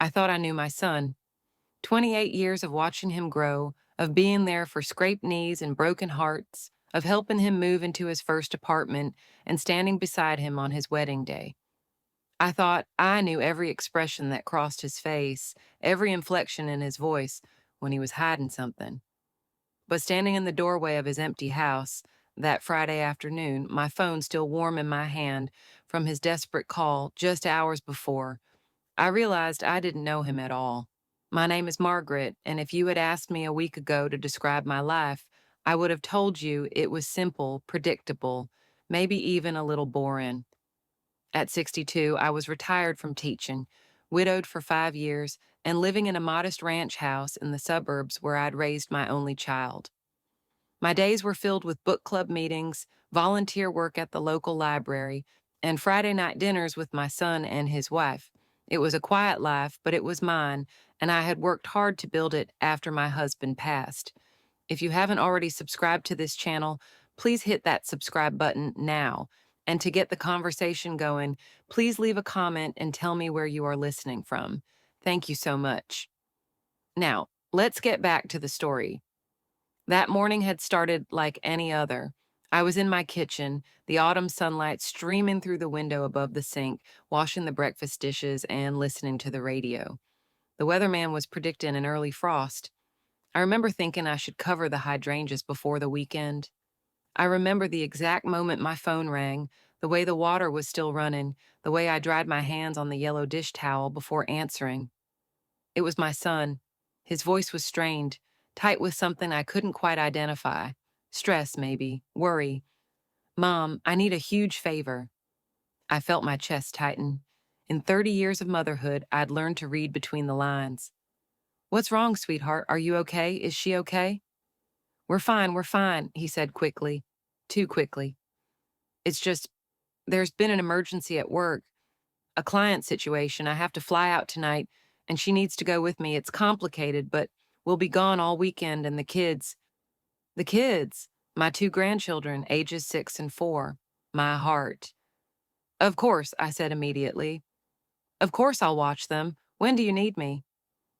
I thought I knew my son. 28 years of watching him grow, of being there for scraped knees and broken hearts, of helping him move into his first apartment and standing beside him on his wedding day. I thought I knew every expression that crossed his face, every inflection in his voice when he was hiding something. But standing in the doorway of his empty house that Friday afternoon, my phone still warm in my hand from his desperate call just hours before, I realized I didn't know him at all. My name is Margaret, and if you had asked me a week ago to describe my life, I would have told you it was simple, predictable, maybe even a little boring. At 62, I was retired from teaching, widowed for 5 years, and living in a modest ranch house in the suburbs where I'd raised my only child. My days were filled with book club meetings, volunteer work at the local library, and Friday night dinners with my son and his wife. It was a quiet life, but it was mine, and I had worked hard to build it after my husband passed. If you haven't already subscribed to this channel, please hit that subscribe button now. And to get the conversation going, please leave a comment and tell me where you are listening from. Thank you so much. Now, let's get back to the story. That morning had started like any other. I was in my kitchen, the autumn sunlight streaming through the window above the sink, washing the breakfast dishes and listening to the radio. The weatherman was predicting an early frost. I remember thinking I should cover the hydrangeas before the weekend. I remember the exact moment my phone rang, the way the water was still running, the way I dried my hands on the yellow dish towel before answering. It was my son. His voice was strained, tight with something I couldn't quite identify. Stress, maybe. Worry. Mom, I need a huge favor. I felt my chest tighten. In 30 years of motherhood, I'd learned to read between the lines. What's wrong, sweetheart? Are you okay? Is she okay? We're fine, he said quickly. Too quickly. It's just, there's been an emergency at work. A client situation. I have to fly out tonight, and she needs to go with me. It's complicated, but we'll be gone all weekend, and the kids. The kids? My two grandchildren, ages 6 and 4. My heart. Of course, I said immediately. Of course I'll watch them. When do you need me?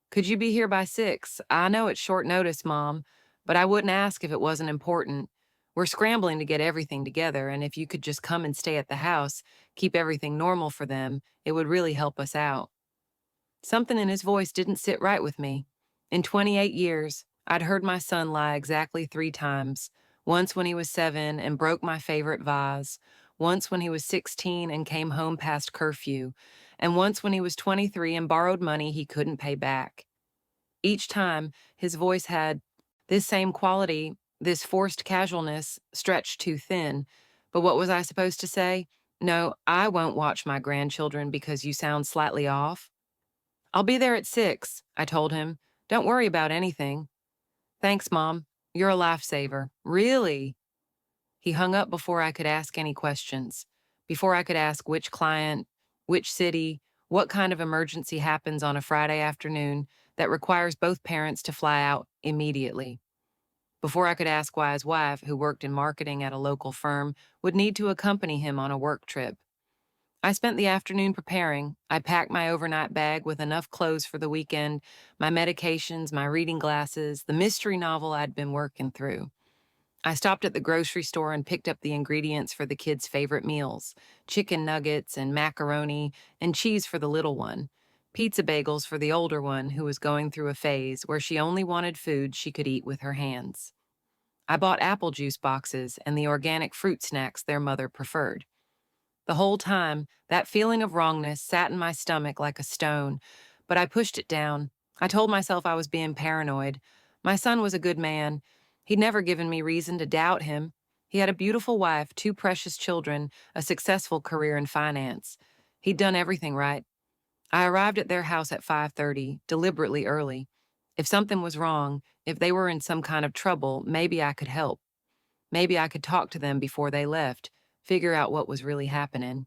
Could you be here by 6? I know it's short notice, Mom, but I wouldn't ask if it wasn't important. We're scrambling to get everything together, and if you could just come and stay at the house, keep everything normal for them, it would really help us out. Something in his voice didn't sit right with me. In 28 years, I'd heard my son lie exactly 3 times. Once when he was 7 and broke my favorite vase, once when he was 16 and came home past curfew, and once when he was 23 and borrowed money he couldn't pay back. Each time, his voice had this same quality, this forced casualness, stretched too thin. But what was I supposed to say? No, I won't watch my grandchildren because you sound slightly off. I'll be there at 6, I told him. Don't worry about anything. Thanks, Mom. You're a lifesaver. Really? He hung up before I could ask any questions, before I could ask which client, which city, what kind of emergency happens on a Friday afternoon that requires both parents to fly out immediately, before I could ask why his wife, who worked in marketing at a local firm, would need to accompany him on a work trip. I spent the afternoon preparing. I packed my overnight bag with enough clothes for the weekend, my medications, my reading glasses, the mystery novel I'd been working through. I stopped at the grocery store and picked up the ingredients for the kids' favorite meals: chicken nuggets and macaroni and cheese for the little one, pizza bagels for the older one who was going through a phase where she only wanted food she could eat with her hands. I bought apple juice boxes and the organic fruit snacks their mother preferred. The whole time, that feeling of wrongness sat in my stomach like a stone, but I pushed it down. I told myself I was being paranoid. My son was a good man. He'd never given me reason to doubt him. He had a beautiful wife, 2 precious children, a successful career in finance. He'd done everything right. I arrived at their house at 5:30, deliberately early. If something was wrong, if they were in some kind of trouble, maybe I could help. Maybe I could talk to them before they left, figure out what was really happening.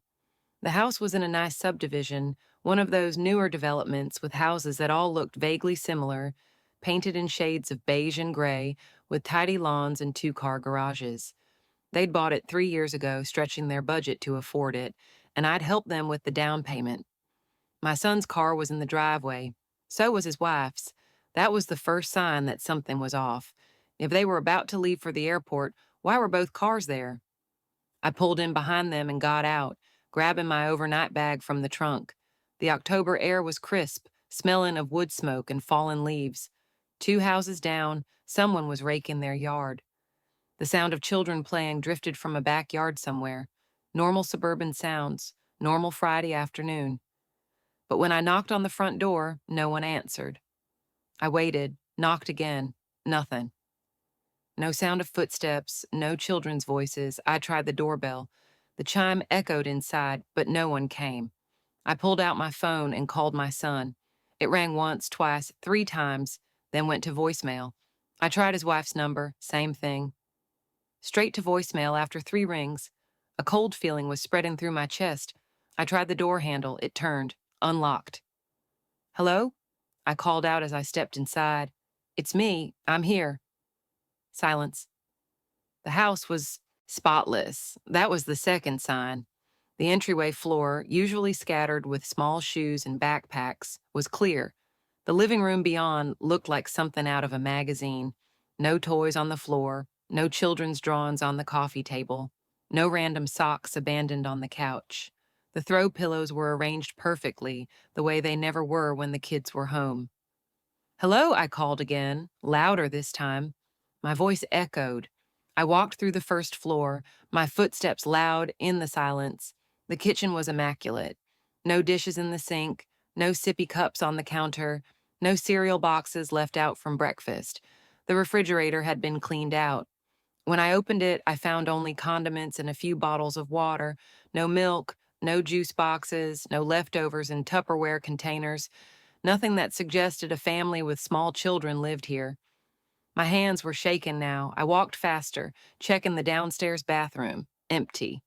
The house was in a nice subdivision, one of those newer developments with houses that all looked vaguely similar, painted in shades of beige and gray, with tidy lawns and 2-car garages. They'd bought it 3 years ago, stretching their budget to afford it, and I'd helped them with the down payment. My son's car was in the driveway. So was his wife's. That was the first sign that something was off. If they were about to leave for the airport, why were both cars there? I pulled in behind them and got out, grabbing my overnight bag from the trunk. The October air was crisp, smelling of wood smoke and fallen leaves. 2 houses down, someone was raking their yard. The sound of children playing drifted from a backyard somewhere. Normal suburban sounds, normal Friday afternoon. But when I knocked on the front door, no one answered. I waited, knocked again, nothing. No sound of footsteps, no children's voices. I tried the doorbell. The chime echoed inside, but no one came. I pulled out my phone and called my son. It rang once, twice, 3 times, then went to voicemail. I tried his wife's number, same thing. Straight to voicemail after 3 rings. A cold feeling was spreading through my chest. I tried the door handle. It turned, unlocked. Hello? I called out as I stepped inside. It's me. I'm here. Silence. The house was spotless. That was the second sign. The entryway floor, usually scattered with small shoes and backpacks, was clear. The living room beyond looked like something out of a magazine. No toys on the floor, no children's drawings on the coffee table, no random socks abandoned on the couch. The throw pillows were arranged perfectly, the way they never were when the kids were home. Hello, I called again, louder this time. My voice echoed. I walked through the first floor, my footsteps loud in the silence. The kitchen was immaculate. No dishes in the sink, no sippy cups on the counter, no cereal boxes left out from breakfast. The refrigerator had been cleaned out. When I opened it, I found only condiments and a few bottles of water, no milk, no juice boxes, no leftovers in Tupperware containers, nothing that suggested a family with small children lived here. My hands were shaking now. I walked faster, checking the downstairs bathroom, empty.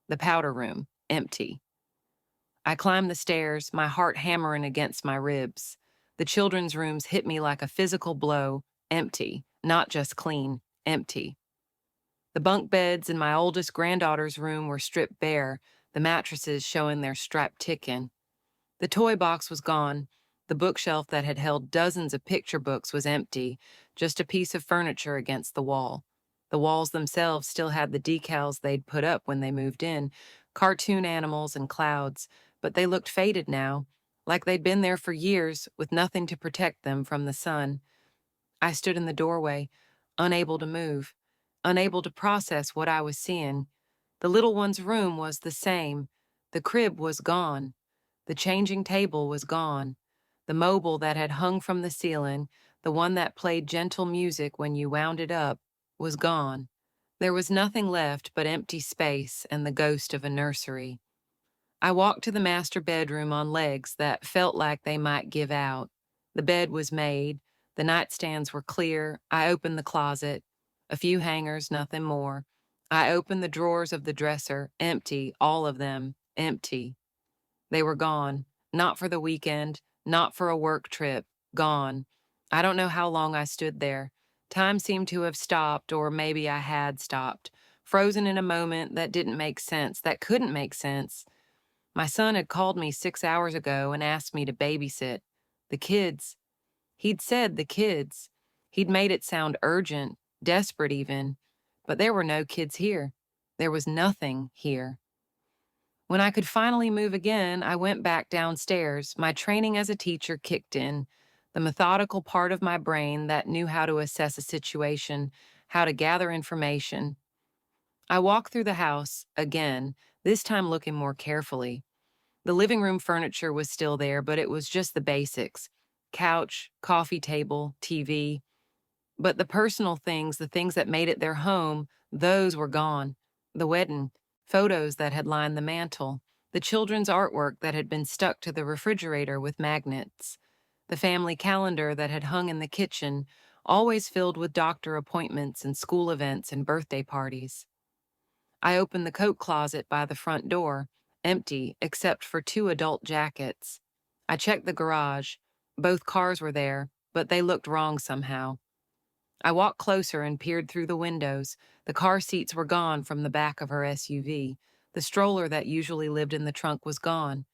The powder room, empty. I climbed the stairs, my heart hammering against my ribs. The children's rooms hit me like a physical blow, empty, not just clean, empty. The bunk beds in my oldest granddaughter's room were stripped bare, the mattresses showing their strapped tick-in. The toy box was gone. The bookshelf that had held dozens of picture books was empty, just a piece of furniture against the wall. The walls themselves still had the decals they'd put up when they moved in, cartoon animals and clouds, but they looked faded now, like they'd been there for years with nothing to protect them from the sun. I stood in the doorway, unable to move, unable to process what I was seeing. The little one's room was the same. The crib was gone. The changing table was gone. The mobile that had hung from the ceiling, the one that played gentle music when you wound it up, was gone. There was nothing left but empty space and the ghost of a nursery. I walked to the master bedroom on legs that felt like they might give out. The bed was made. The nightstands were clear. I opened the closet. A few hangers, nothing more. I opened the drawers of the dresser, empty, all of them, empty. They were gone, not for the weekend, not for a work trip, gone. I don't know how long I stood there. Time seemed to have stopped, or maybe I had stopped, frozen in a moment that didn't make sense, that couldn't make sense. My son had called me 6 hours ago and asked me to babysit. The kids. He'd said the kids. He'd made it sound urgent, desperate even. But there were no kids here. There was nothing here. When I could finally move again, I went back downstairs. My training as a teacher kicked in, the methodical part of my brain that knew how to assess a situation, how to gather information. I walked through the house, again, this time looking more carefully. The living room furniture was still there, but it was just the basics: couch, coffee table, TV. But the personal things, the things that made it their home, those were gone. The wedding, photos that had lined the mantel, the children's artwork that had been stuck to the refrigerator with magnets, the family calendar that had hung in the kitchen, always filled with doctor appointments and school events and birthday parties. I opened the coat closet by the front door, empty except for 2 adult jackets. I checked the garage. Both cars were there, but they looked wrong somehow. I walked closer and peered through the windows. The car seats were gone from the back of her SUV. The stroller that usually lived in the trunk was gone.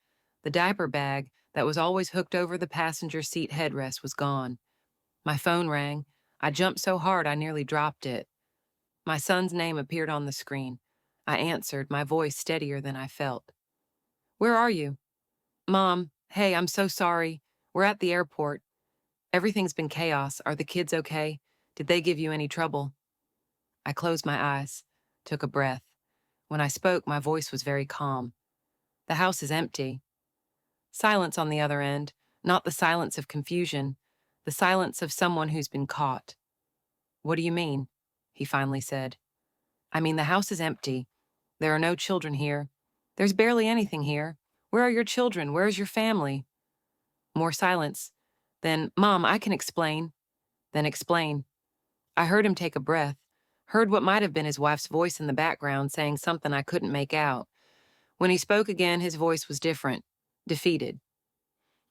The diaper bag, that was always hooked over the passenger seat headrest was gone. My phone rang. I jumped so hard I nearly dropped it. My son's name appeared on the screen. I answered, my voice steadier than I felt. "Where are you?" "Mom, hey, I'm so sorry. We're at the airport. Everything's been chaos. Are the kids okay? Did they give you any trouble?" I closed my eyes, took a breath. When I spoke, my voice was very calm. "The house is empty." Silence on the other end, not the silence of confusion, the silence of someone who's been caught. "What do you mean?" he finally said. "I mean, the house is empty. There are no children here. There's barely anything here. Where are your children? Where is your family?" More silence. Then, "Mom, I can explain." Then explain. I heard him take a breath, heard what might have been his wife's voice in the background saying something I couldn't make out. When he spoke again, his voice was different, defeated.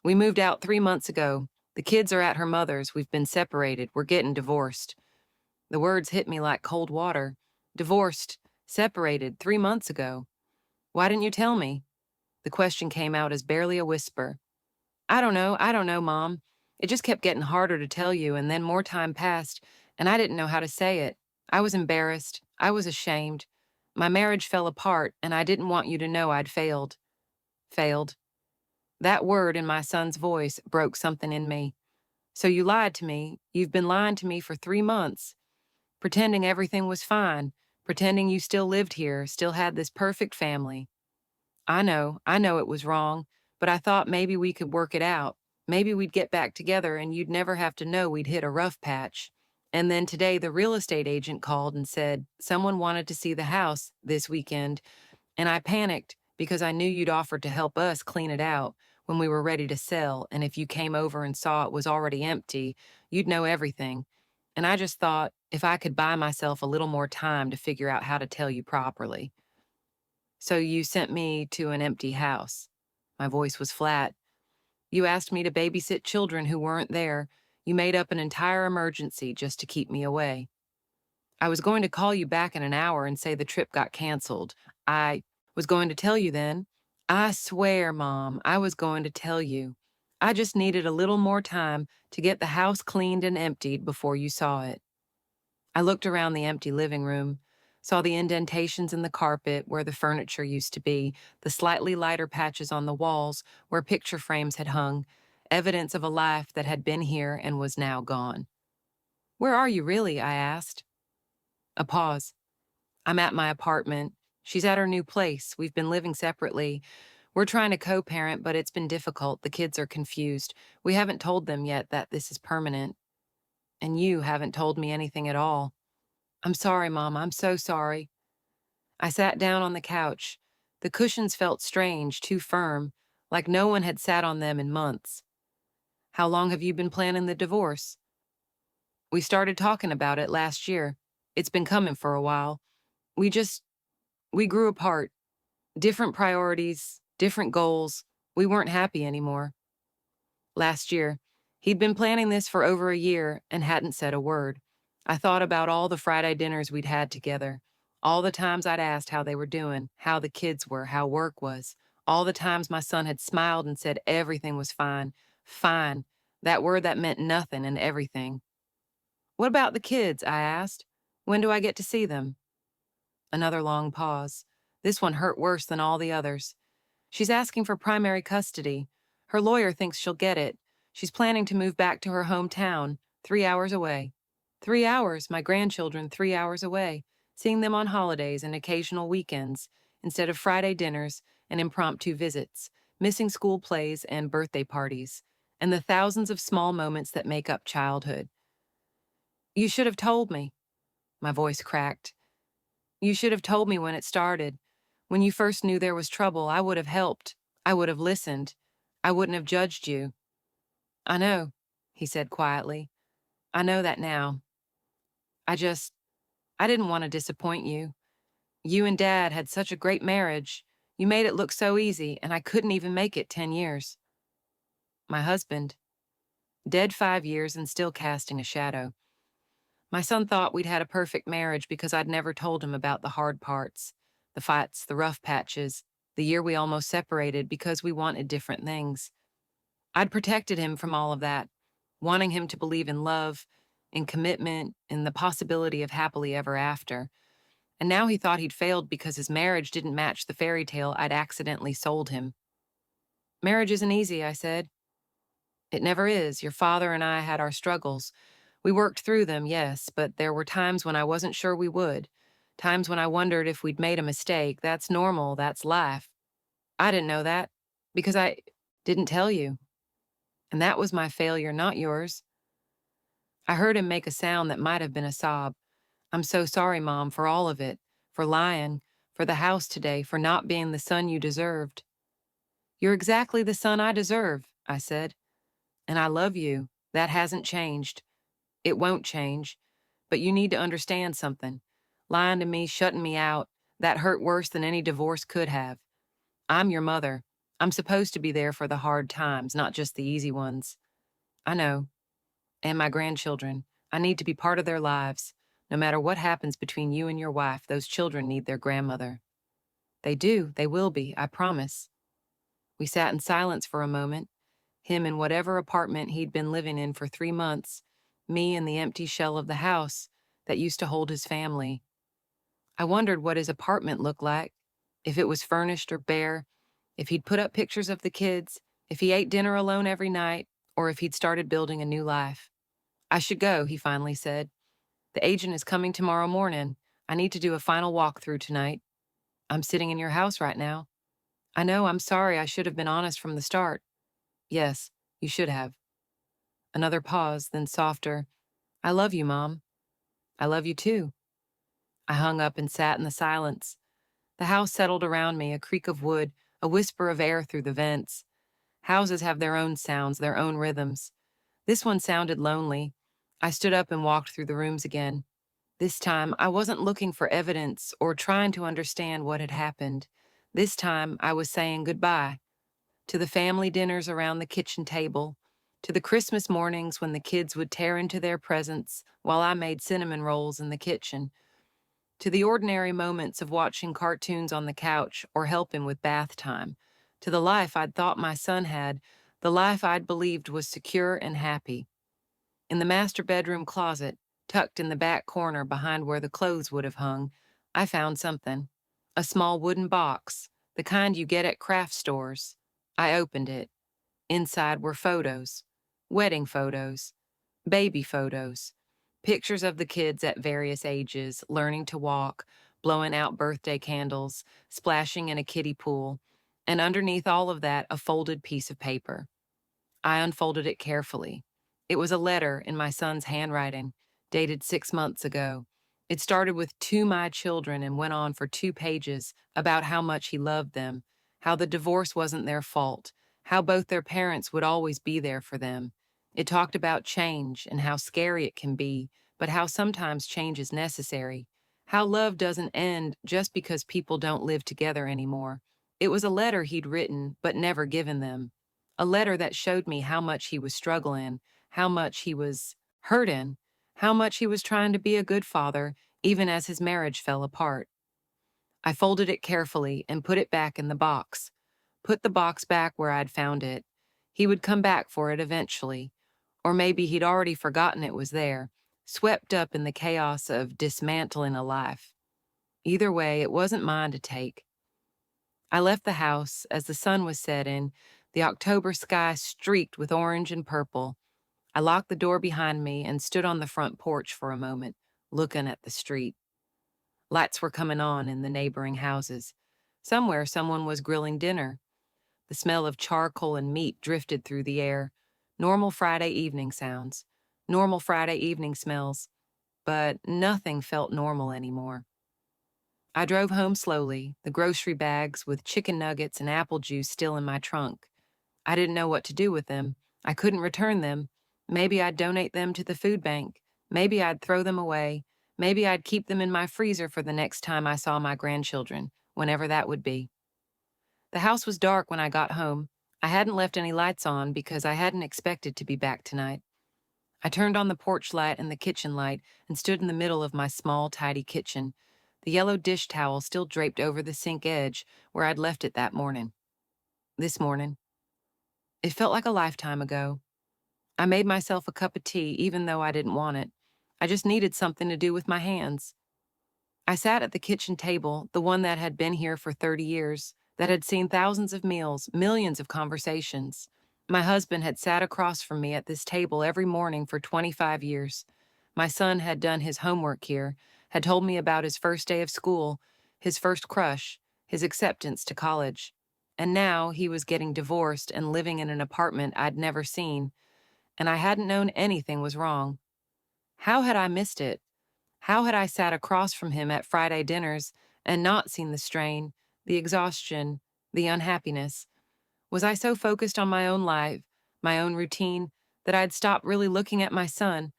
"We moved out 3 months ago. The kids are at her mother's. We've been separated. We're getting divorced." The words hit me like cold water. Divorced, separated, 3 months ago. "Why didn't you tell me?" The question came out as barely a whisper. I don't know, Mom. It just kept getting harder to tell you, and then more time passed, and I didn't know how to say it. I was embarrassed. I was ashamed. My marriage fell apart, and I didn't want you to know I'd failed." Failed. That word in my son's voice broke something in me. "So you lied to me. You've been lying to me for 3 months, pretending everything was fine, pretending you still lived here, still had this perfect family. I know it was wrong, but I thought maybe we could work it out. Maybe we'd get back together and you'd never have to know we'd hit a rough patch." And then today the real estate agent called and said someone wanted to see the house this weekend, and I panicked because I knew you'd offered to help us clean it out when we were ready to sell, and if you came over and saw it was already empty, you'd know everything. And I just thought if I could buy myself a little more time to figure out how to tell you properly. "So you sent me to an empty house." My voice was flat. "You asked me to babysit children who weren't there. You made up an entire emergency just to keep me away. I was going to call you back in an hour and say the trip got canceled. I was going to tell you then. I swear, Mom, I was going to tell you. I just needed a little more time to get the house cleaned and emptied before you saw it." I looked around the empty living room, saw the indentations in the carpet where the furniture used to be, the slightly lighter patches on the walls where picture frames had hung, evidence of a life that had been here and was now gone. "Where are you really?" I asked. A pause. "I'm at my apartment. She's at her new place. We've been living separately. We're trying to co-parent, but it's been difficult. The kids are confused. We haven't told them yet that this is permanent. And you haven't told me anything at all." "I'm sorry, Mom. I'm so sorry." I sat down on the couch. The cushions felt strange, too firm, like no one had sat on them in months. "How long have you been planning the divorce?" "We started talking about it last year. It's been coming for a while. We just, we grew apart. Different priorities, different goals. We weren't happy anymore." Last year. He'd been planning this for over a year and hadn't said a word. I thought about all the Friday dinners we'd had together, all the times I'd asked how they were doing, how the kids were, how work was, all the times my son had smiled and said everything was fine. Fine. That word that meant nothing and everything. "What about the kids?" I asked. "When do I get to see them?" Another long pause. This one hurt worse than all the others. "She's asking for primary custody. Her lawyer thinks she'll get it. She's planning to move back to her hometown, 3 hours away." 3 hours, my grandchildren 3 hours away, seeing them on holidays and occasional weekends, instead of Friday dinners and impromptu visits, missing school plays and birthday parties, and the thousands of small moments that make up childhood. "You should have told me." My voice cracked. "You should have told me when it started. When you first knew there was trouble, I would have helped. I would have listened. I wouldn't have judged you." "I know," he said quietly. "I know that now. I just, I didn't want to disappoint you. You and Dad had such a great marriage. You made it look so easy, and I couldn't even make it 10 years. My husband, dead 5 years and still casting a shadow. My son thought we'd had a perfect marriage because I'd never told him about the hard parts, the fights, the rough patches, the year we almost separated because we wanted different things. I'd protected him from all of that, wanting him to believe in love, in commitment, in the possibility of happily ever after. And now he thought he'd failed because his marriage didn't match the fairy tale I'd accidentally sold him. Marriage isn't easy, I said. It never is. Your father and I had our struggles. We worked through them, yes, but there were times when I wasn't sure we would. Times when I wondered if we'd made a mistake. That's normal. That's life. I didn't know that because I didn't tell you. And that was my failure, not yours. I heard him make a sound that might have been a sob. I'm so sorry, Mom, for all of it, for lying, for the house today, for not being the son you deserved. You're exactly the son I deserve, I said. And I love you. That hasn't changed. It won't change. But you need to understand something. Lying to me, shutting me out, that hurt worse than any divorce could have. I'm your mother. I'm supposed to be there for the hard times, not just the easy ones. I know. And my grandchildren. I need to be part of their lives. No matter what happens between you and your wife, those children need their grandmother. They do. They will be. I promise. We sat in silence for a moment, him in whatever apartment he'd been living in for 3 months, me in the empty shell of the house that used to hold his family. I wondered what his apartment looked like, if it was furnished or bare, if he'd put up pictures of the kids, if he ate dinner alone every night, or if he'd started building a new life. I should go, he finally said. The agent is coming tomorrow morning. I need to do a final walkthrough tonight. I'm sitting in your house right now. I know, I'm sorry, I should have been honest from the start. Yes, you should have. Another pause, then softer. I love you, Mom. I love you too. I hung up and sat in the silence. The house settled around me, a creak of wood, a whisper of air through the vents. Houses have their own sounds, their own rhythms. This one sounded lonely. I stood up and walked through the rooms again. This time, I wasn't looking for evidence or trying to understand what had happened. This time, I was saying goodbye to the family dinners around the kitchen table, to the Christmas mornings when the kids would tear into their presents while I made cinnamon rolls in the kitchen, to the ordinary moments of watching cartoons on the couch or helping with bath time, to the life I'd thought my son had, the life I'd believed was secure and happy. In the master bedroom closet, tucked in the back corner behind where the clothes would have hung, I found something. A small wooden box, the kind you get at craft stores. I opened it. Inside were photos, wedding photos, baby photos, pictures of the kids at various ages, learning to walk, blowing out birthday candles, splashing in a kiddie pool, and underneath all of that, a folded piece of paper. I unfolded it carefully. It was a letter in my son's handwriting, dated 6 months ago. It started with "To my children" and went on for 2 pages about how much he loved them, how the divorce wasn't their fault, how both their parents would always be there for them. It talked about change and how scary it can be, but how sometimes change is necessary, how love doesn't end just because people don't live together anymore. It was a letter he'd written but never given them. A letter that showed me how much he was struggling, how much he was hurting, how much he was trying to be a good father, even as his marriage fell apart. I folded it carefully and put it back in the box. Put the box back where I'd found it. He would come back for it eventually. Or maybe he'd already forgotten it was there, swept up in the chaos of dismantling a life. Either way, it wasn't mine to take. I left the house as the sun was setting, the October sky streaked with orange and purple. I locked the door behind me and stood on the front porch for a moment, looking at the street. Lights were coming on in the neighboring houses. Somewhere someone was grilling dinner. The smell of charcoal and meat drifted through the air. Normal Friday evening sounds. Normal Friday evening smells. But nothing felt normal anymore. I drove home slowly, the grocery bags with chicken nuggets and apple juice still in my trunk. I didn't know what to do with them. I couldn't return them. Maybe I'd donate them to the food bank. Maybe I'd throw them away. Maybe I'd keep them in my freezer for the next time I saw my grandchildren, whenever that would be. The house was dark when I got home. I hadn't left any lights on because I hadn't expected to be back tonight. I turned on the porch light and the kitchen light and stood in the middle of my small, tidy kitchen, the yellow dish towel still draped over the sink edge where I'd left it that morning. This morning. It felt like a lifetime ago. I made myself a cup of tea even though I didn't want it. I just needed something to do with my hands. I sat at the kitchen table, the one that had been here for 30 years, that had seen thousands of meals, millions of conversations. My husband had sat across from me at this table every morning for 25 years. My son had done his homework here, had told me about his first day of school, his first crush, his acceptance to college. And now he was getting divorced and living in an apartment I'd never seen, and I hadn't known anything was wrong. How had I missed it? How had I sat across from him at Friday dinners and not seen the strain, the exhaustion, the unhappiness? Was I so focused on my own life, my own routine, that I'd stopped really looking at my son?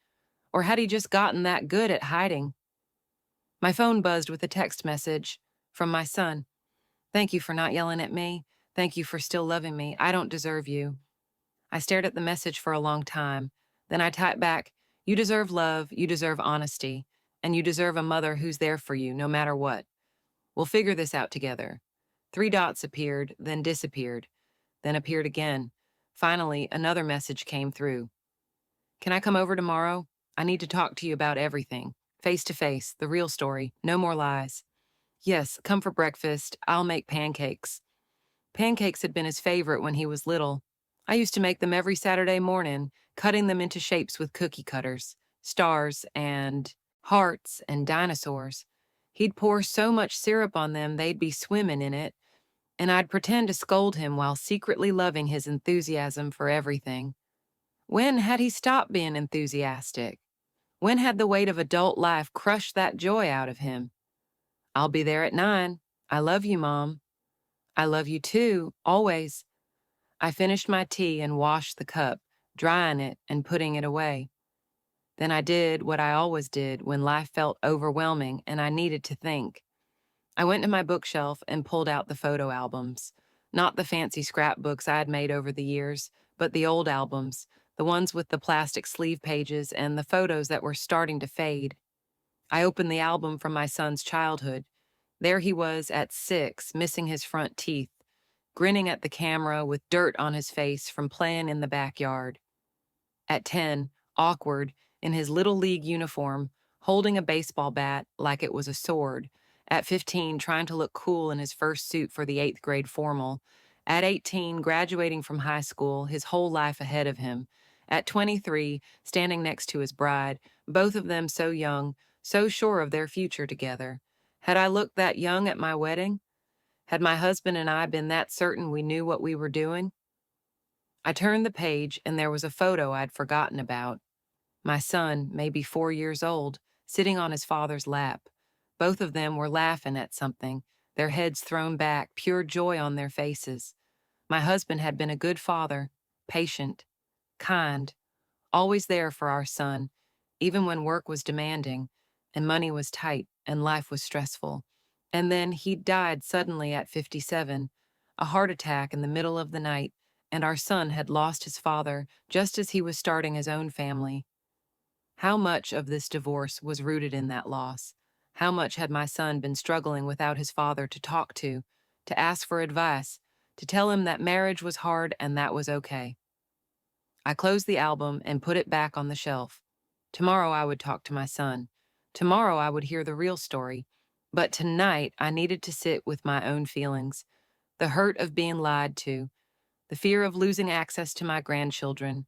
Or had he just gotten that good at hiding? My phone buzzed with a text message from my son. "Thank you for not yelling at me. Thank you for still loving me. I don't deserve you." I stared at the message for a long time. Then I typed back, "You deserve love, you deserve honesty, and you deserve a mother who's there for you no matter what. We'll figure this out together." Three dots appeared, then disappeared, then appeared again. Finally, another message came through. "Can I come over tomorrow? I need to talk to you about everything. Face to face, the real story, no more lies." "Yes, come for breakfast. I'll make pancakes." Pancakes had been his favorite when he was little. I used to make them every Saturday morning, cutting them into shapes with cookie cutters, stars and hearts and dinosaurs. He'd pour so much syrup on them they'd be swimming in it, and I'd pretend to scold him while secretly loving his enthusiasm for everything. When had he stopped being enthusiastic? When had the weight of adult life crushed that joy out of him? "I'll be there at 9. I love you, Mom." "I love you too, always." I finished my tea and washed the cup, drying it and putting it away. Then I did what I always did when life felt overwhelming and I needed to think. I went to my bookshelf and pulled out the photo albums. Not the fancy scrapbooks I had made over the years, but the old albums, the ones with the plastic sleeve pages and the photos that were starting to fade. I opened the album from my son's childhood. There he was at 6, missing his front teeth, grinning at the camera with dirt on his face from playing in the backyard. At 10, awkward, in his little league uniform, holding a baseball bat like it was a sword. At 15, trying to look cool in his first suit for the 8th grade formal. At 18, graduating from high school, his whole life ahead of him. At 23, standing next to his bride, both of them so young, so sure of their future together. Had I looked that young at my wedding? Had my husband and I been that certain we knew what we were doing? I turned the page and there was a photo I'd forgotten about. My son, maybe 4 years old, sitting on his father's lap. Both of them were laughing at something, their heads thrown back, pure joy on their faces. My husband had been a good father, patient, kind, always there for our son, even when work was demanding, and money was tight, and life was stressful. And then he died suddenly at 57, a heart attack in the middle of the night, and our son had lost his father just as he was starting his own family. How much of this divorce was rooted in that loss? How much had my son been struggling without his father to talk to ask for advice, to tell him that marriage was hard and that was okay? I closed the album and put it back on the shelf. Tomorrow I would talk to my son. Tomorrow I would hear the real story. But tonight I needed to sit with my own feelings. The hurt of being lied to, the fear of losing access to my grandchildren,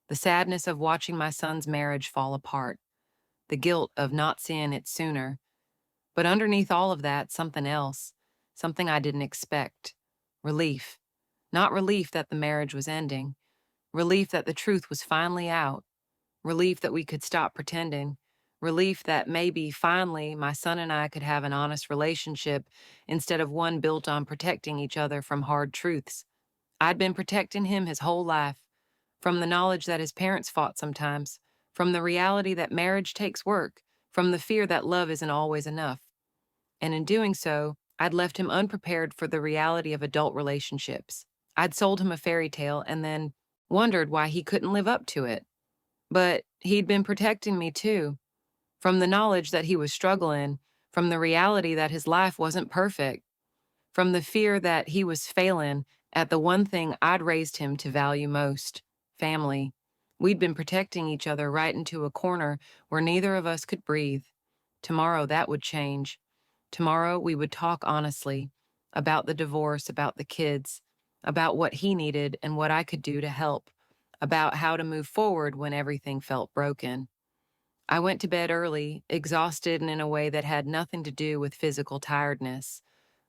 the sadness of watching my son's marriage fall apart, the guilt of not seeing it sooner. But underneath all of that, something else, something I didn't expect. Relief. Not relief that the marriage was ending. Relief that the truth was finally out. Relief that we could stop pretending. Relief that maybe finally my son and I could have an honest relationship instead of one built on protecting each other from hard truths. I'd been protecting him his whole life, from the knowledge that his parents fought sometimes, from the reality that marriage takes work, from the fear that love isn't always enough. And in doing so, I'd left him unprepared for the reality of adult relationships. I'd sold him a fairy tale and then wondered why he couldn't live up to it. But he'd been protecting me too, from the knowledge that he was struggling, from the reality that his life wasn't perfect, from the fear that he was failing at the one thing I'd raised him to value most: family. We'd been protecting each other right into a corner where neither of us could breathe. Tomorrow that would change. Tomorrow we would talk honestly about the divorce, about the kids, about what he needed and what I could do to help, about how to move forward when everything felt broken. I went to bed early, exhausted and in a way that had nothing to do with physical tiredness,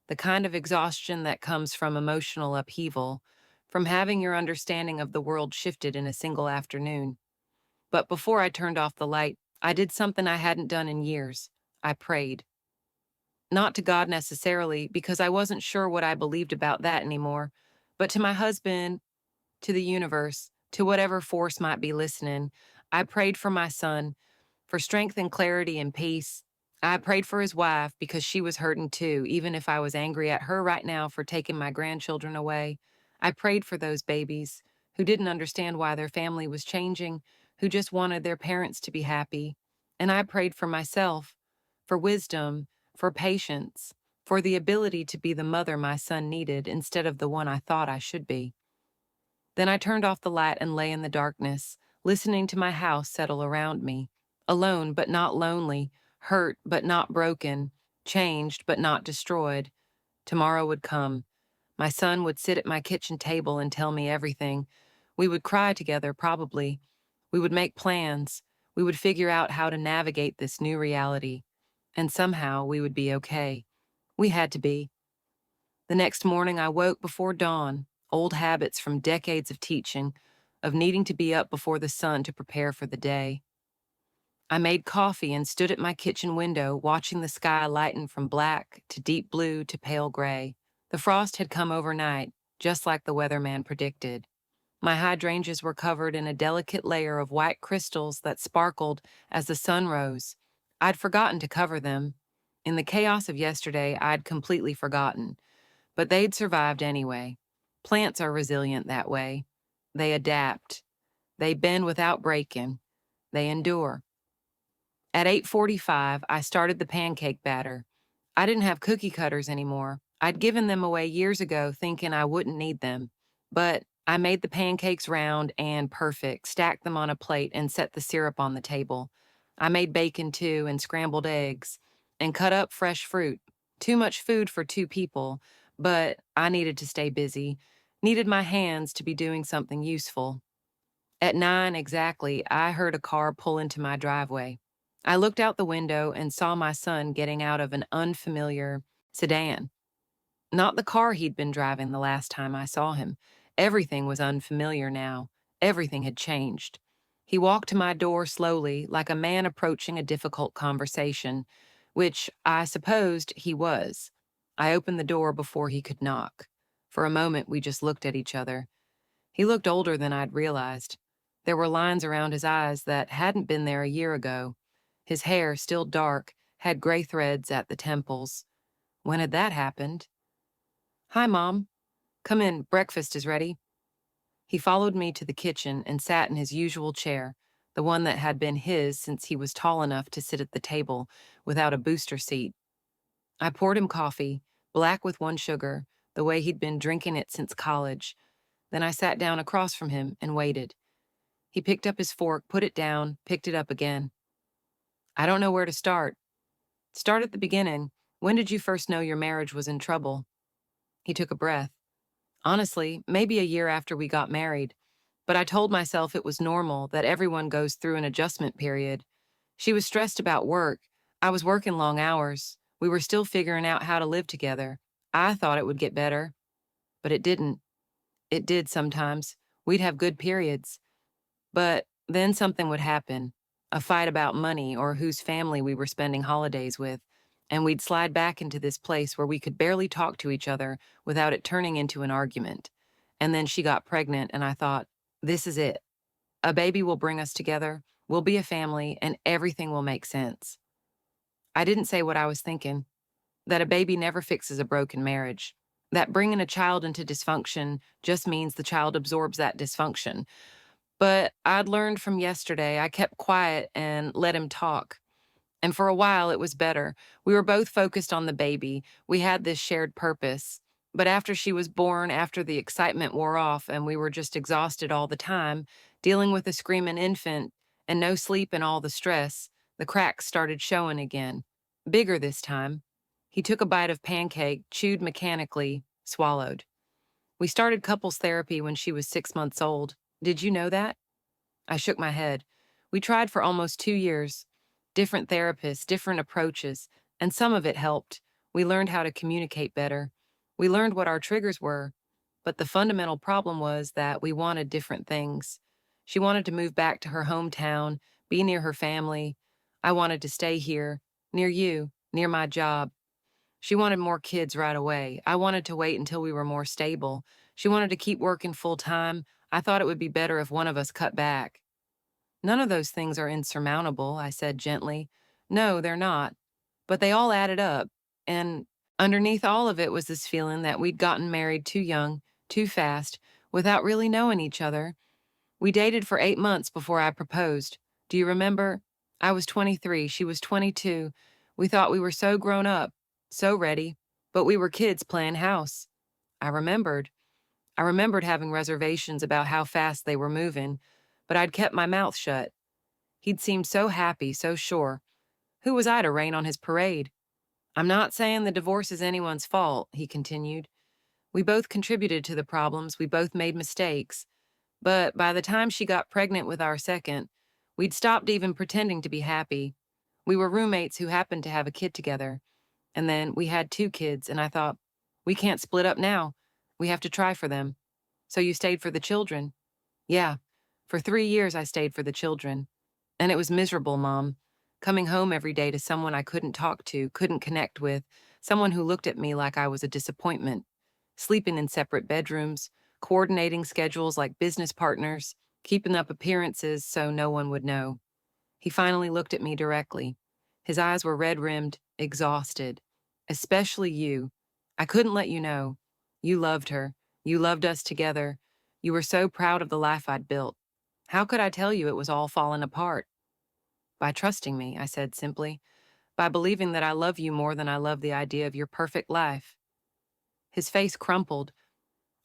the kind of exhaustion that comes from emotional upheaval, from having your understanding of the world shifted in a single afternoon. But before I turned off the light, I did something I hadn't done in years. I prayed. Not to God necessarily, because I wasn't sure what I believed about that anymore, but to my husband, to the universe, to whatever force might be listening. I prayed for my son, for strength and clarity and peace. I prayed for his wife because she was hurting too, even if I was angry at her right now for taking my grandchildren away. I prayed for those babies who didn't understand why their family was changing, who just wanted their parents to be happy. And I prayed for myself, for wisdom, for patience, for the ability to be the mother my son needed instead of the one I thought I should be. Then I turned off the light and lay in the darkness, listening to my house settle around me, alone but not lonely, hurt but not broken, changed but not destroyed. Tomorrow would come. My son would sit at my kitchen table and tell me everything. We would cry together, probably. We would make plans. We would figure out how to navigate this new reality. And somehow we would be okay. We had to be. The next morning, I woke before dawn, old habits from decades of teaching, of needing to be up before the sun to prepare for the day. I made coffee and stood at my kitchen window, watching the sky lighten from black to deep blue to pale gray. The frost had come overnight, just like the weatherman predicted. My hydrangeas were covered in a delicate layer of white crystals that sparkled as the sun rose. I'd forgotten to cover them. In the chaos of yesterday, I'd completely forgotten. But they'd survived anyway. Plants are resilient that way. They adapt. They bend without breaking. They endure. At 8:45, I started the pancake batter. I didn't have cookie cutters anymore. I'd given them away years ago thinking I wouldn't need them. But I made the pancakes round and perfect, stacked them on a plate, and set the syrup on the table. I made bacon too and scrambled eggs and cut up fresh fruit. Too much food for two people, but I needed to stay busy, needed my hands to be doing something useful. At 9 exactly, I heard a car pull into my driveway. I looked out the window and saw my son getting out of an unfamiliar sedan. Not the car he'd been driving the last time I saw him. Everything was unfamiliar now. Everything had changed. He walked to my door slowly, like a man approaching a difficult conversation, which I supposed he was. I opened the door before he could knock. For a moment, we just looked at each other. He looked older than I'd realized. There were lines around his eyes that hadn't been there a year ago. His hair, still dark, had gray threads at the temples. When had that happened? "Hi, Mom. Come in, breakfast is ready." He followed me to the kitchen and sat in his usual chair, the one that had been his since he was tall enough to sit at the table without a booster seat. I poured him coffee, black with one sugar, the way he'd been drinking it since college. Then I sat down across from him and waited. He picked up his fork, put it down, picked it up again. "I don't know where to start." "Start at the beginning. When did you first know your marriage was in trouble?" He took a breath. "Honestly, maybe a year after we got married. But I told myself it was normal, that everyone goes through an adjustment period. She was stressed about work. I was working long hours. We were still figuring out how to live together. I thought it would get better. But it didn't. It did sometimes. We'd have good periods. But then something would happen. A fight about money or whose family we were spending holidays with. And we'd slide back into this place where we could barely talk to each other without it turning into an argument. And then she got pregnant, and I thought, this is it. A baby will bring us together, we'll be a family, and everything will make sense. I didn't say what I was thinking, that a baby never fixes a broken marriage, that bringing a child into dysfunction just means the child absorbs that dysfunction. But I'd learned from yesterday, I kept quiet and let him talk. And for a while, it was better. We were both focused on the baby. We had this shared purpose. But after she was born, after the excitement wore off and we were just exhausted all the time, dealing with a screaming infant and no sleep and all the stress, the cracks started showing again. Bigger this time. He took a bite of pancake, chewed mechanically, swallowed. We started couples therapy when she was 6 months old. Did you know that? I shook my head. We tried for almost 2 years. Different therapists, different approaches, and some of it helped. We learned how to communicate better. We learned what our triggers were. But the fundamental problem was that we wanted different things. She wanted to move back to her hometown, be near her family. I wanted to stay here, near you, near my job. She wanted more kids right away. I wanted to wait until we were more stable. She wanted to keep working full time. I thought it would be better if one of us cut back. None of those things are insurmountable, I said gently. No, they're not. But they all added up. And underneath all of it was this feeling that we'd gotten married too young, too fast, without really knowing each other. We dated for 8 months before I proposed. Do you remember? I was 23, she was 22. We thought we were so grown up, so ready, but we were kids playing house. I remembered. I remembered having reservations about how fast they were moving, but I'd kept my mouth shut. He'd seemed so happy, so sure. Who was I to rain on his parade? I'm not saying the divorce is anyone's fault, he continued. We both contributed to the problems, we both made mistakes. But by the time she got pregnant with our second, we'd stopped even pretending to be happy. We were roommates who happened to have a kid together. And then we had 2 kids, and I thought, we can't split up now. We have to try for them. So you stayed for the children? Yeah. For 3 years I stayed for the children. And it was miserable, Mom. Coming home every day to someone I couldn't talk to, couldn't connect with, someone who looked at me like I was a disappointment. Sleeping in separate bedrooms, coordinating schedules like business partners, keeping up appearances so no one would know. He finally looked at me directly. His eyes were red-rimmed, exhausted. Especially you. I couldn't let you know. You loved her. You loved us together. You were so proud of the life I'd built. How could I tell you it was all falling apart? By trusting me, I said simply. By believing that I love you more than I love the idea of your perfect life. His face crumpled.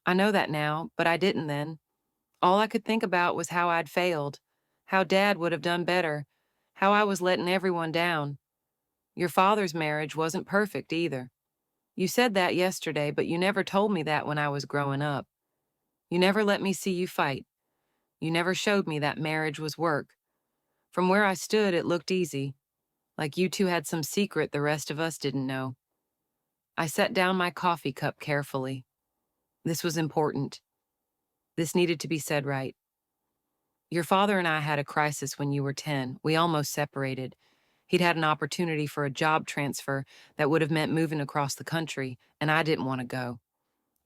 I know that now, but I didn't then. All I could think about was how I'd failed, how Dad would have done better, how I was letting everyone down. Your father's marriage wasn't perfect either. You said that yesterday, but you never told me that when I was growing up. You never let me see you fight. You never showed me that marriage was work. From where I stood, it looked easy, like you two had some secret the rest of us didn't know. I set down my coffee cup carefully. This was important. This needed to be said right. Your father and I had a crisis when you were 10. We almost separated. He'd had an opportunity for a job transfer that would have meant moving across the country, and I didn't want to go.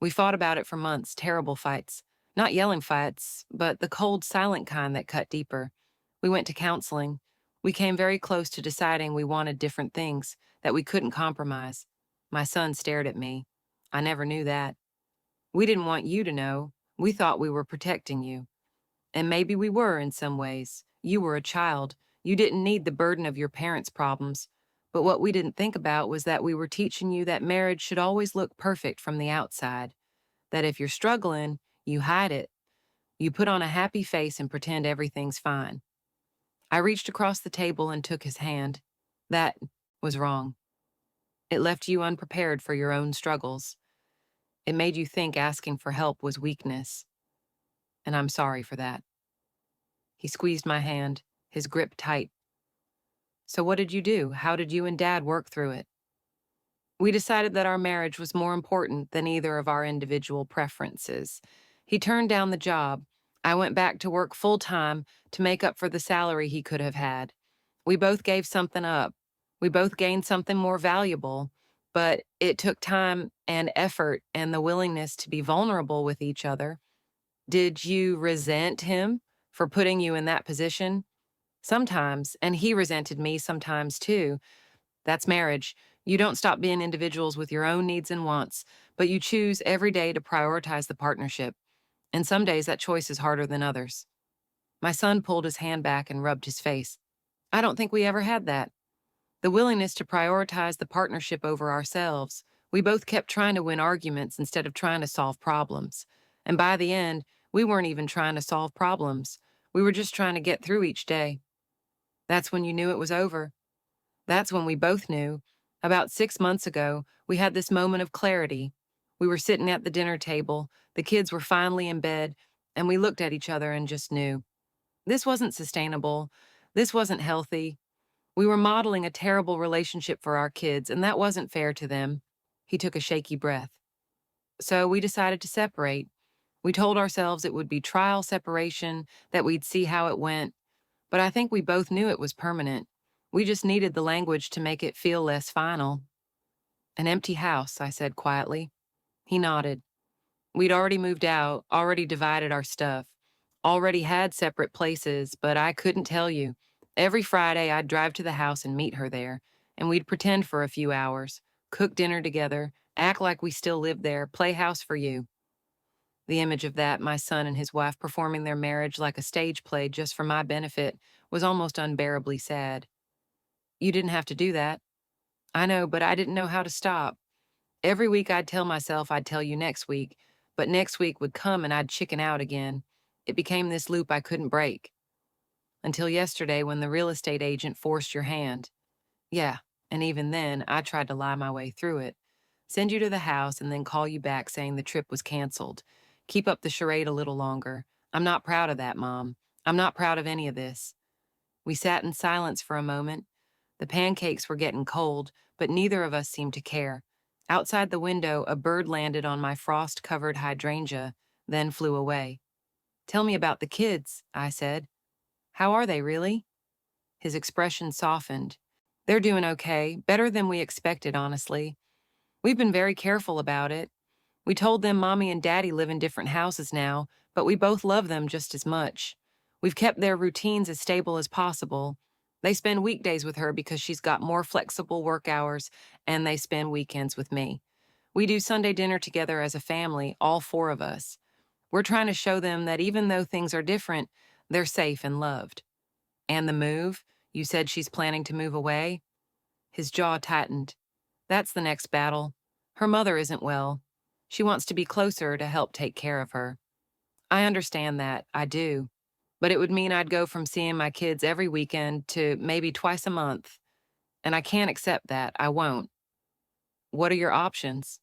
We fought about it for months, terrible fights. Not yelling fights, but the cold, silent kind that cut deeper. We went to counseling. We came very close to deciding we wanted different things, that we couldn't compromise. My son stared at me. I never knew that. We didn't want you to know. We thought we were protecting you. And maybe we were in some ways. You were a child. You didn't need the burden of your parents' problems. But what we didn't think about was that we were teaching you that marriage should always look perfect from the outside. That if you're struggling, you hide it. You put on a happy face and pretend everything's fine. I reached across the table and took his hand. That was wrong. It left you unprepared for your own struggles. It made you think asking for help was weakness. And I'm sorry for that. He squeezed my hand, his grip tight. So what did you do? How did you and Dad work through it? We decided that our marriage was more important than either of our individual preferences. He turned down the job. I went back to work full-time to make up for the salary he could have had. We both gave something up. We both gained something more valuable, but it took time and effort and the willingness to be vulnerable with each other. Did you resent him for putting you in that position? Sometimes, and he resented me sometimes too. That's marriage. You don't stop being individuals with your own needs and wants, but you choose every day to prioritize the partnership. And some days that choice is harder than others. My son pulled his hand back and rubbed his face. I don't think we ever had that. The willingness to prioritize the partnership over ourselves. We both kept trying to win arguments instead of trying to solve problems. And by the end, we weren't even trying to solve problems. We were just trying to get through each day. That's when you knew it was over. That's when we both knew. About 6 months ago, we had this moment of clarity. We were sitting at the dinner table, the kids were finally in bed, and we looked at each other and just knew. This wasn't sustainable. This wasn't healthy. We were modeling a terrible relationship for our kids, and that wasn't fair to them. He took a shaky breath. So we decided to separate. We told ourselves it would be trial separation, that we'd see how it went, but I think we both knew it was permanent. We just needed the language to make it feel less final. An empty house, I said quietly. He nodded. We'd already moved out, already divided our stuff, already had separate places, but I couldn't tell you. Every Friday, I'd drive to the house and meet her there, and we'd pretend for a few hours, cook dinner together, act like we still lived there, play house for you. The image of that, my son and his wife performing their marriage like a stage play just for my benefit, was almost unbearably sad. You didn't have to do that. I know, but I didn't know how to stop. Every week I'd tell myself I'd tell you next week, but next week would come and I'd chicken out again. It became this loop I couldn't break. Until yesterday when the real estate agent forced your hand. Yeah, and even then, I tried to lie my way through it. Send you to the house and then call you back saying the trip was canceled. Keep up the charade a little longer. I'm not proud of that, Mom. I'm not proud of any of this. We sat in silence for a moment. The pancakes were getting cold, but neither of us seemed to care. Outside the window, a bird landed on my frost-covered hydrangea, then flew away. Tell me about the kids, I said. How are they, really? His expression softened. They're doing okay, better than we expected, honestly. We've been very careful about it. We told them Mommy and Daddy live in different houses now, but we both love them just as much. We've kept their routines as stable as possible. They spend weekdays with her because she's got more flexible work hours, and they spend weekends with me. We do Sunday dinner together as a family, all four of us. We're trying to show them that even though things are different, they're safe and loved. And the move? You said she's planning to move away? His jaw tightened. That's the next battle. Her mother isn't well. She wants to be closer to help take care of her. I understand that, I do. But it would mean I'd go from seeing my kids every weekend to maybe twice a month. And I can't accept that, I won't. What are your options?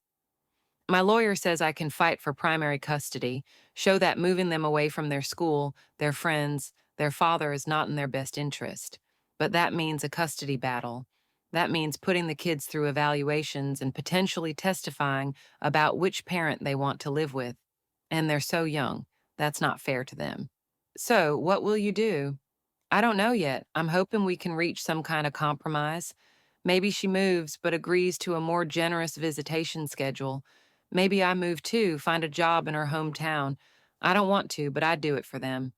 My lawyer says I can fight for primary custody, show that moving them away from their school, their friends, their father is not in their best interest. But that means a custody battle. That means putting the kids through evaluations and potentially testifying about which parent they want to live with. And they're so young. That's not fair to them. So, what will you do? I don't know yet. I'm hoping we can reach some kind of compromise. Maybe she moves but agrees to a more generous visitation schedule. Maybe I move too, find a job in her hometown. I don't want to, but I'd do it for them.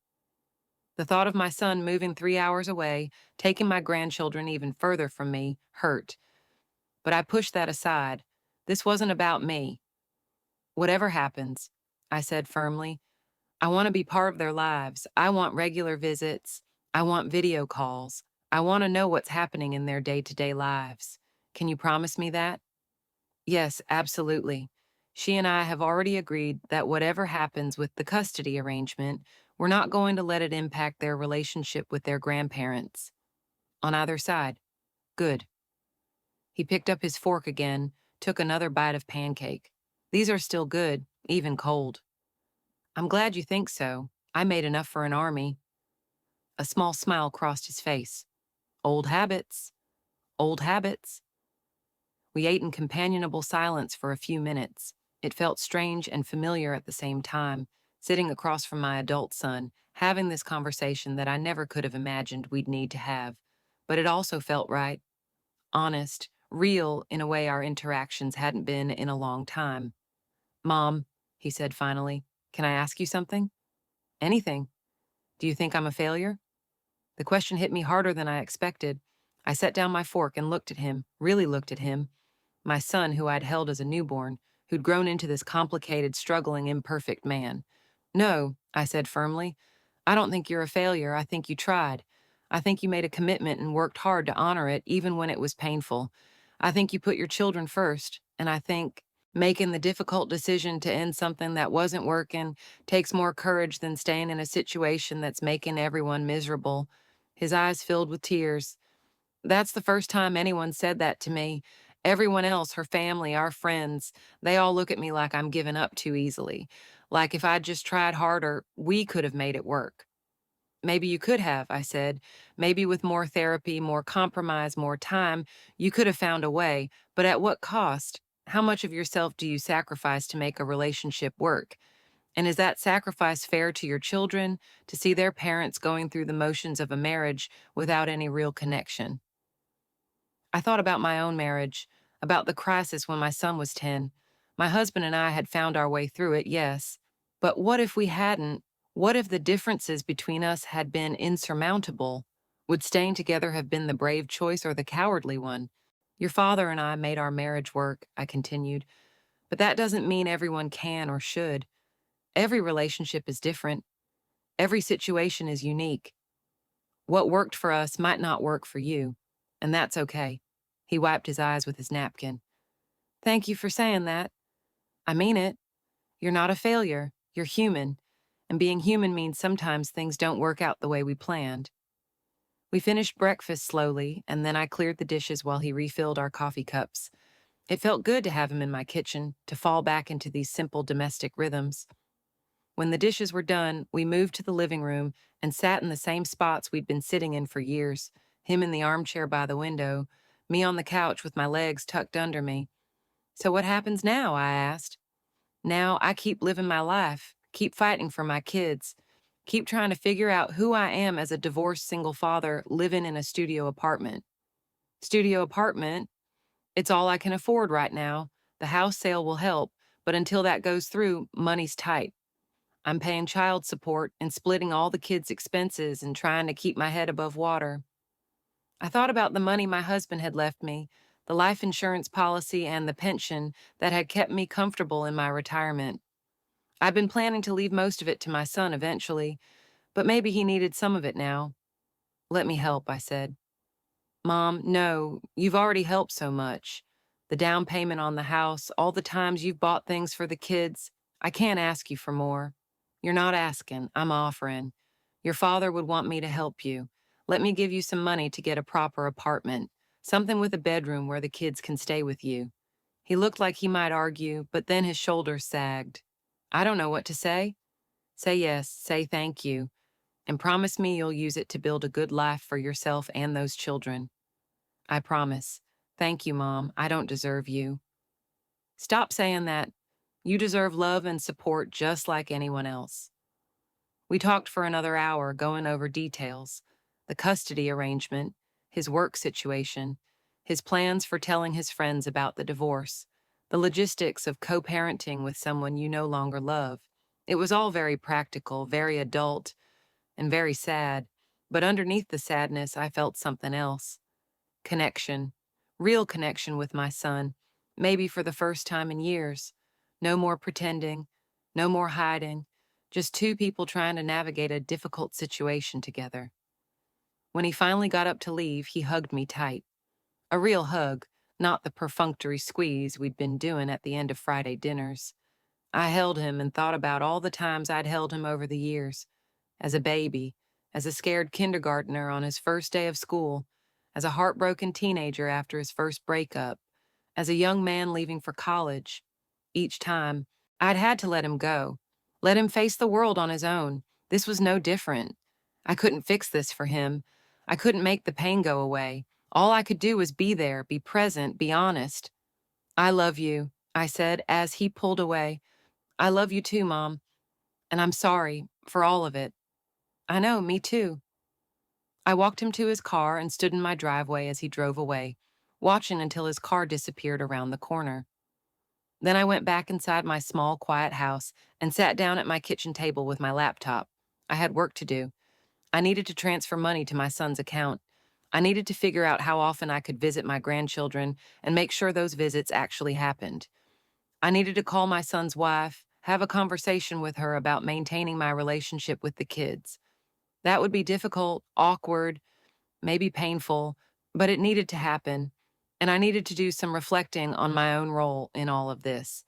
The thought of my son moving 3 hours away, taking my grandchildren even further from me, hurt. But I pushed that aside. This wasn't about me. Whatever happens, I said firmly, I want to be part of their lives. I want regular visits. I want video calls. I want to know what's happening in their day-to-day lives. Can you promise me that? Yes, absolutely. She and I have already agreed that whatever happens with the custody arrangement, we're not going to let it impact their relationship with their grandparents. On either side. Good. He picked up his fork again, took another bite of pancake. These are still good, even cold. I'm glad you think so. I made enough for an army. A small smile crossed his face. Old habits. Old habits. We ate in companionable silence for a few minutes. It felt strange and familiar at the same time, sitting across from my adult son, having this conversation that I never could have imagined we'd need to have. But it also felt right, honest, real in a way our interactions hadn't been in a long time. Mom, he said finally, can I ask you something? Anything. Do you think I'm a failure? The question hit me harder than I expected. I set down my fork and looked at him, really looked at him. My son, who I'd held as a newborn, who'd grown into this complicated, struggling, imperfect man. No, I said firmly. I don't think you're a failure. I think you tried. I think you made a commitment and worked hard to honor it, even when it was painful. I think you put your children first, and I think making the difficult decision to end something that wasn't working takes more courage than staying in a situation that's making everyone miserable. His eyes filled with tears. That's the first time anyone said that to me. Everyone else, her family, our friends, they all look at me like I'm giving up too easily. Like if I'd just tried harder, we could have made it work. Maybe you could have, I said. Maybe with more therapy, more compromise, more time, you could have found a way. But at what cost? How much of yourself do you sacrifice to make a relationship work? And is that sacrifice fair to your children, to see their parents going through the motions of a marriage without any real connection? I thought about my own marriage, about the crisis when my son was 10. My husband and I had found our way through it, yes. But what if we hadn't? What if the differences between us had been insurmountable? Would staying together have been the brave choice or the cowardly one? Your father and I made our marriage work, I continued, but that doesn't mean everyone can or should. Every relationship is different. Every situation is unique. What worked for us might not work for you, and that's okay. He wiped his eyes with his napkin. Thank you for saying that. I mean it. You're not a failure. You're human. And being human means sometimes things don't work out the way we planned. We finished breakfast slowly, and then I cleared the dishes while he refilled our coffee cups. It felt good to have him in my kitchen, to fall back into these simple domestic rhythms. When the dishes were done, we moved to the living room and sat in the same spots we'd been sitting in for years, him in the armchair by the window, me on the couch with my legs tucked under me. So what happens now? I asked. Now I keep living my life, keep fighting for my kids, keep trying to figure out who I am as a divorced single father living in a studio apartment. Studio apartment? It's all I can afford right now. The house sale will help, but until that goes through, money's tight. I'm paying child support and splitting all the kids' expenses and trying to keep my head above water. I thought about the money my husband had left me, the life insurance policy and the pension that had kept me comfortable in my retirement. I've been planning to leave most of it to my son eventually, but maybe he needed some of it now. Let me help, I said. Mom, no, you've already helped so much. The down payment on the house, all the times you've bought things for the kids. I can't ask you for more. You're not asking, I'm offering. Your father would want me to help you. Let me give you some money to get a proper apartment, something with a bedroom where the kids can stay with you. He looked like he might argue, but then his shoulders sagged. I don't know what to say. Say yes, say thank you, and promise me you'll use it to build a good life for yourself and those children. I promise. Thank you, Mom. I don't deserve you. Stop saying that. You deserve love and support just like anyone else. We talked for another hour, going over details, the custody arrangement, his work situation, his plans for telling his friends about the divorce, the logistics of co-parenting with someone you no longer love. It was all very practical, very adult, and very sad, but underneath the sadness, I felt something else. Connection, real connection with my son, maybe for the first time in years. No more pretending, no more hiding, just two people trying to navigate a difficult situation together. When he finally got up to leave, he hugged me tight. A real hug, not the perfunctory squeeze we'd been doing at the end of Friday dinners. I held him and thought about all the times I'd held him over the years. As a baby, as a scared kindergartner on his first day of school, as a heartbroken teenager after his first breakup, as a young man leaving for college. Each time, I'd had to let him go, let him face the world on his own. This was no different. I couldn't fix this for him. I couldn't make the pain go away. All I could do was be there, be present, be honest. I love you, I said as he pulled away. I love you too, Mom. And I'm sorry for all of it. I know, me too. I walked him to his car and stood in my driveway as he drove away, watching until his car disappeared around the corner. Then I went back inside my small, quiet house and sat down at my kitchen table with my laptop. I had work to do. I needed to transfer money to my son's account. I needed to figure out how often I could visit my grandchildren and make sure those visits actually happened. I needed to call my son's wife, have a conversation with her about maintaining my relationship with the kids. That would be difficult, awkward, maybe painful, but it needed to happen. and I needed to do some reflecting on my own role in all of this,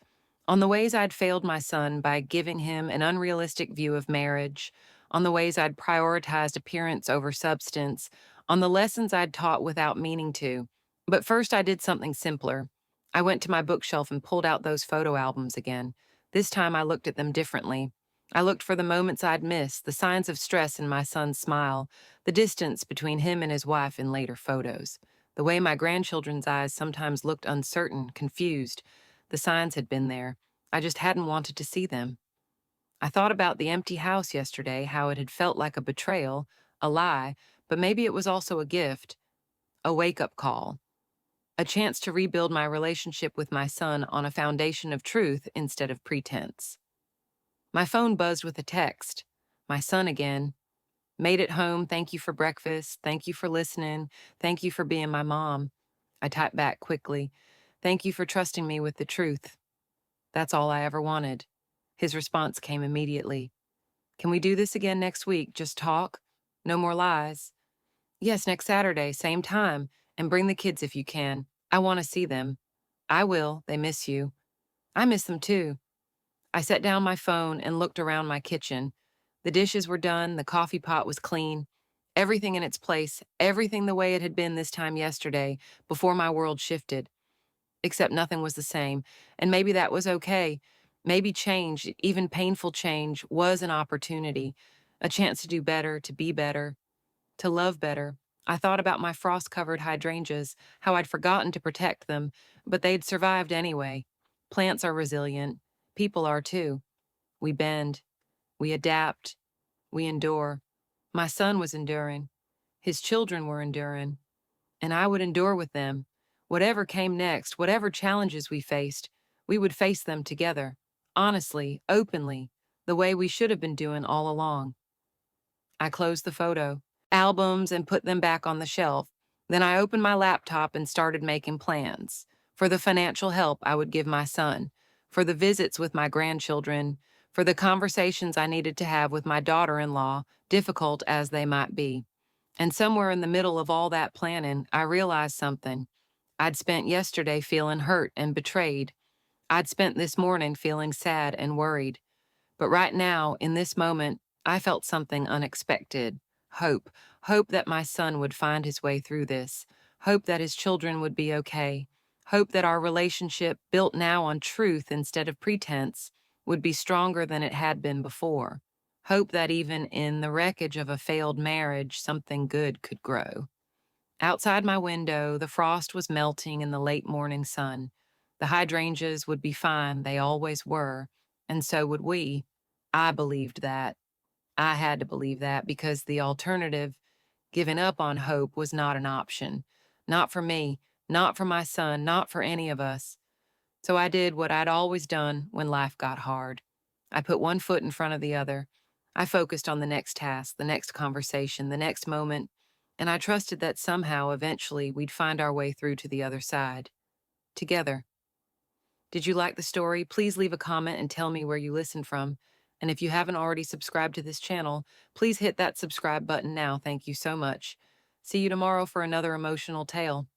on the ways I'd failed my son by giving him an unrealistic view of marriage, on the ways I'd prioritized appearance over substance, on the lessons I'd taught without meaning to. But first, I did something simpler. I went to my bookshelf and pulled out those photo albums again. This time, I looked at them differently. I looked for the moments I'd missed, the signs of stress in my son's smile, the distance between him and his wife in later photos, the way my grandchildren's eyes sometimes looked uncertain, confused. The signs had been there. I just hadn't wanted to see them. I thought about the empty house yesterday, how it had felt like a betrayal, a lie, but maybe it was also a gift, a wake up call, a chance to rebuild my relationship with my son on a foundation of truth instead of pretense. My phone buzzed with a text. My son again. Made it home. Thank you for breakfast. Thank you for listening. Thank you for being my mom. I typed back quickly. Thank you for trusting me with the truth. That's all I ever wanted. His response came immediately. Can we do this again next week? Just talk? No more lies? Yes, next Saturday, same time. And bring the kids if you can. I want to see them. I will. They miss you. I miss them too. I set down my phone and looked around my kitchen. The dishes were done, the coffee pot was clean, everything in its place, everything the way it had been this time yesterday, before my world shifted. Except nothing was the same, and maybe that was okay. Maybe change, even painful change, was an opportunity, a chance to do better, to be better, to love better. I thought about my frost-covered hydrangeas, how I'd forgotten to protect them, but they'd survived anyway. Plants are resilient. People are too. We bend. We adapt. We endure. My son was enduring. His children were enduring. And I would endure with them. Whatever came next, whatever challenges we faced, we would face them together. Honestly, openly, the way we should have been doing all along. I closed the photo albums and put them back on the shelf. Then I opened my laptop and started making plans for the financial help I would give my son, for the visits with my grandchildren, for the conversations I needed to have with my daughter-in-law, difficult as they might be. And somewhere in the middle of all that planning, I realized something. I'd spent yesterday feeling hurt and betrayed. I'd spent this morning feeling sad and worried. But right now, in this moment, I felt something unexpected. Hope. Hope that my son would find his way through this. Hope that his children would be okay. Hope that our relationship, built now on truth instead of pretense, would be stronger than it had been before. Hope that even in the wreckage of a failed marriage, something good could grow. Outside my window, the frost was melting in the late morning sun. The hydrangeas would be fine, they always were, and so would we. I believed that. I had to believe that because the alternative, giving up on hope, was not an option. Not for me, not for my son, not for any of us. So I did what I'd always done when life got hard. I put one foot in front of the other. I focused on the next task, the next conversation, the next moment, and I trusted that somehow, eventually, we'd find our way through to the other side. Together. Did you like the story? Please leave a comment and tell me where you listened from. And if you haven't already subscribed to this channel, please hit that subscribe button now. Thank you so much. See you tomorrow for another emotional tale.